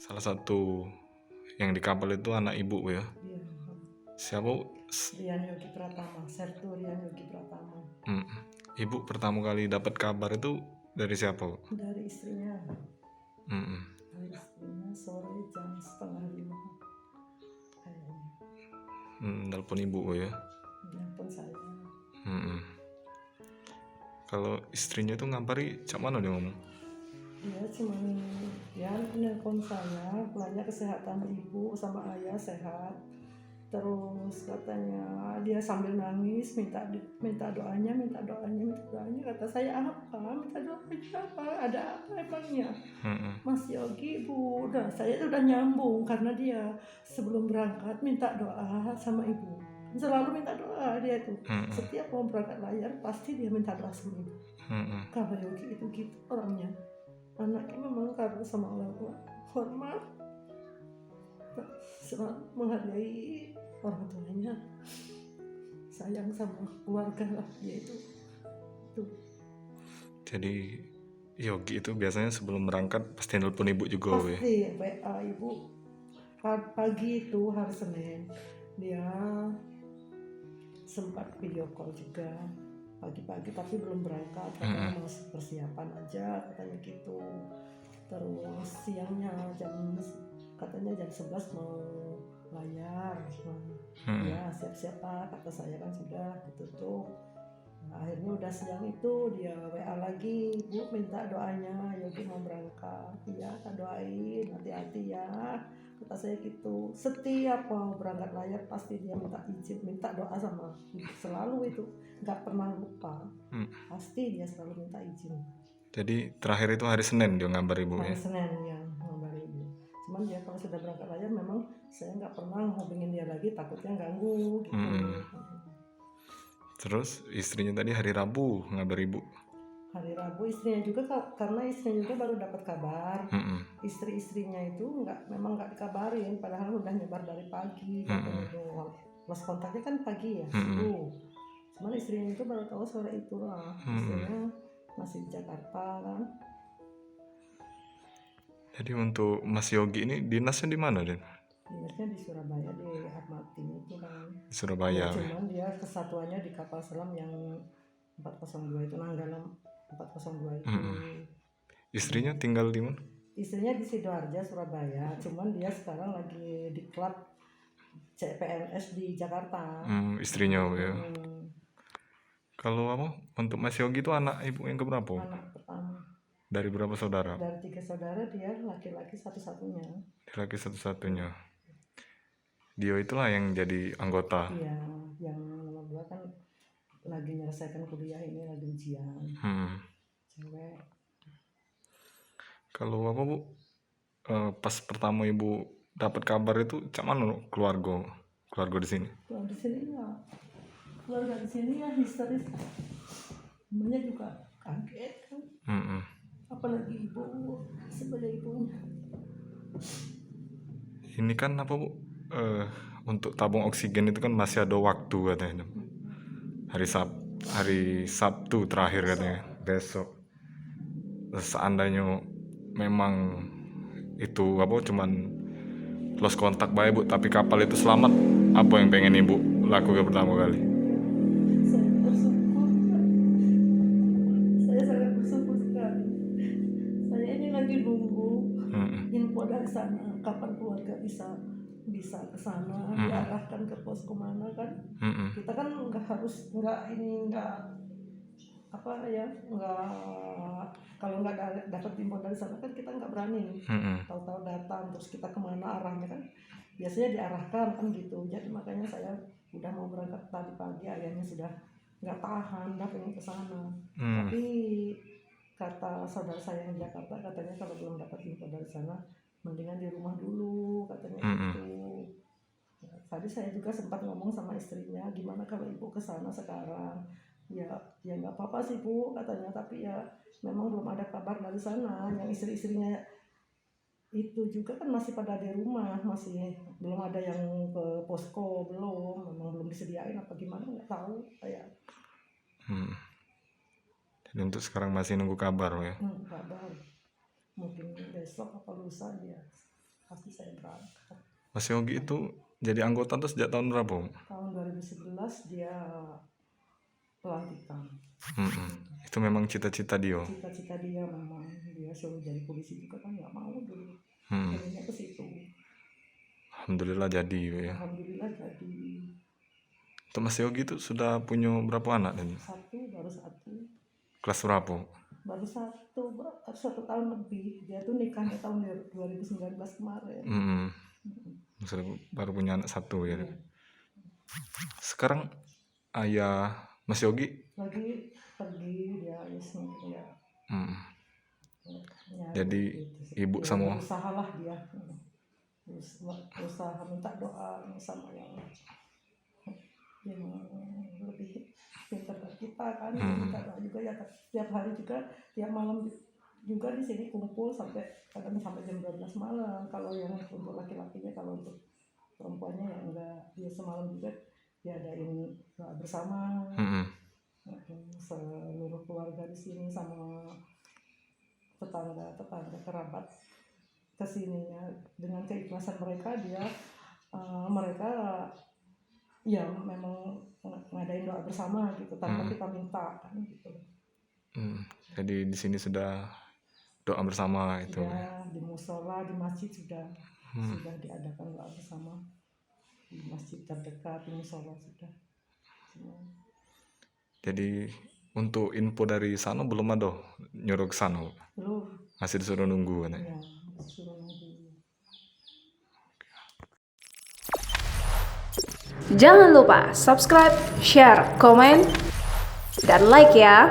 Salah satu yang di kapal itu anak ibu ya. Iya. Siapa? Rian Yogi Pratama, Sertu Rian Yogi Pratama. Ibu pertama kali dapat kabar itu dari siapa, Bu? Dari istrinya. Mm-mm. Dari istrinya sore jam 4:30 kayaknya. Telepon ibu ya. Telepon saya. Kalau istrinya itu ngabari cak mana dia ngomong? Dia cuma nelpon saya, nanya kesehatan ibu sama ayah sehat. Terus katanya dia sambil nangis minta doanya. Kata saya apa? Minta doanya apa? Ada apa emangnya? Mas Yogi, Bu, saya udah nyambung karena dia sebelum berangkat minta doa sama ibu. Selalu minta doa dia itu. Setiap mau berangkat layar pasti dia minta doa sama ibu. Kalau Yogi itu gitu orangnya. Anaknya memang karena sama orang tua hormat, selalu menghargai orang tuanya, sayang sama keluarga lah dia itu. Jadi Yogi itu biasanya sebelum berangkat pasti nelpon ibu juga. Pasti WA ibu. Pagi itu hari Senin dia sempat video call juga pagi-pagi tapi belum berangkat, katanya masih persiapan aja katanya gitu. Terus siangnya katanya jam 11 mau layar. Ya siap-siap Pak, kata saya kan sudah ditutup. Akhirnya udah siang itu dia WA lagi, Bu minta doanya Yogi mau berangkat. Iya tak doain, hati-hati ya, kata saya gitu. Setiap mau berangkat layar pasti dia minta izin, minta doa sama ibu. Selalu itu, gak pernah lupa. Pasti dia selalu minta izin. Jadi terakhir itu hari Senin dia ngabar ibu hari ya? Senin ya ngabar ibu. Cuman dia kalau sudah berangkat layar memang saya gak pernah hubungin dia lagi, takutnya ganggu gitu. Terus istrinya tadi hari Rabu ngabar ibu? Hari Rabu istrinya juga, karena istrinya juga baru dapat kabar. Istri-istrinya itu memang nggak dikabarin, padahal udah nyebar dari pagi. Lost kontaknya kan pagi ya, subuh. Cuman istrinya itu baru tahu sore itulah. Istrinya masih di Jakarta kan. Jadi untuk Mas Yogi ini dinasnya di mana, Den? Dinasnya di Surabaya, di Armatim itu kan. Di Surabaya. Cuman dia kesatuannya di kapal selam yang 402 itu, Nanggala 402 itu. Istrinya tinggal di mana? Istrinya di Sidoarjo, Surabaya. Cuman dia sekarang lagi di klub CPNS di Jakarta. Istrinya ya. Kalau apa? Untuk Mas Yogi itu anak ibu yang keberapa? Anak pertama. Dari berapa saudara? Dari 3 saudara dia laki-laki satu-satunya. Laki satu-satunya. Dio itulah yang jadi anggota. Iya, yang nomor 2 kan lagi menyelesaikan kuliah ini, lagi ujian. Cewek. Kalau apa Bu? Pas pertama ibu dapat kabar itu, cak mana keluarga di sini? Keluarga di sini ya, keluarga di sini ya histeris. Namanya juga kaget kan. Apalagi ibu sebagai ibunya. Ini kan apa Bu? Untuk tabung oksigen itu kan masih ada waktu katanya. Hari Sabtu terakhir katanya, besok. Seandainya memang itu apa cuman lost kontak baik Bu, tapi kapal itu selamat, apa yang pengen Ibu lakukan pertama kali? Saya bersyukur, saya sangat bersyukur sekali. Saya ini lagi nunggu info dari sana, kapan keluarga bisa ke sana, diarahkan ke pos kemana kan. Kita kan kalau nggak dapat info dari sana kan kita nggak berani. Tahu-tahu datang terus kita kemana arahnya kan, biasanya diarahkan kan gitu. Jadi makanya saya udah mau berangkat tadi pagi, ayahnya sudah nggak tahan, udah pengen ke sana. Tapi kata saudara saya yang di Jakarta, katanya kalau belum dapat info dari sana mendingan di rumah dulu katanya gitu. Tadi saya juga sempat ngomong sama istrinya, gimana kalau ibu ke sana sekarang? Ya nggak apa-apa sih Bu katanya, tapi ya memang belum ada kabar dari sana. Yang istri-istrinya itu juga kan masih pada di rumah, masih belum ada yang ke posko, memang belum disediain apa gimana, nggak tahu kayak. Jadi untuk sekarang masih nunggu kabar ya? Kabar mungkin besok apa lusa dia pasti saya berangkat. Mas Yogi itu jadi anggota tuh sejak tahun berapa? Bu? Tahun 2011 dia pelantikan. Itu memang cita-cita dia. Cita-cita dia memang dia suruh jadi polisi juga kan nggak mau dulu. Jadinya ke situ. Alhamdulillah jadi ya. Alhamdulillah jadi. Untuk Mas Yogi itu sudah punya berapa anak dan Baru satu. kelas berapa? Baru satu tahun lebih. Dia tuh nikahnya tahun 2019 kemarin. Baru punya anak satu ya. Iya. Sekarang ayah Mas Yogi Lagi pergi dia ya. Jadi ibu Ya, sama usahalah dia. Usaha minta doa sama yang lebih pintar dari kita kan. Minta doa juga ya, tiap hari juga, tiap malam juga di sini kumpul kadang sampai jam 12 malam. Kalau yang untuk laki-lakinya, kalau untuk perempuannya ya enggak, dia semalam juga diadain doa bersama. Seluruh keluarga di sini sama tetangga kerabat kesininya, dengan keikhlasan mereka mereka ya memang ngadain doa bersama gitu tanpa kita minta kan gitu. Jadi di sini sudah doa bersama itu. Ya, di musola, di masjid sudah diadakan doa bersama, di masjid terdekat, di musola sudah. Jadi untuk info dari sana belum ada nyuruh ke sana? Belum. Masih disuruh nunggu kan? Ya, disuruh nunggu. Jangan lupa subscribe, share, komen, dan like ya.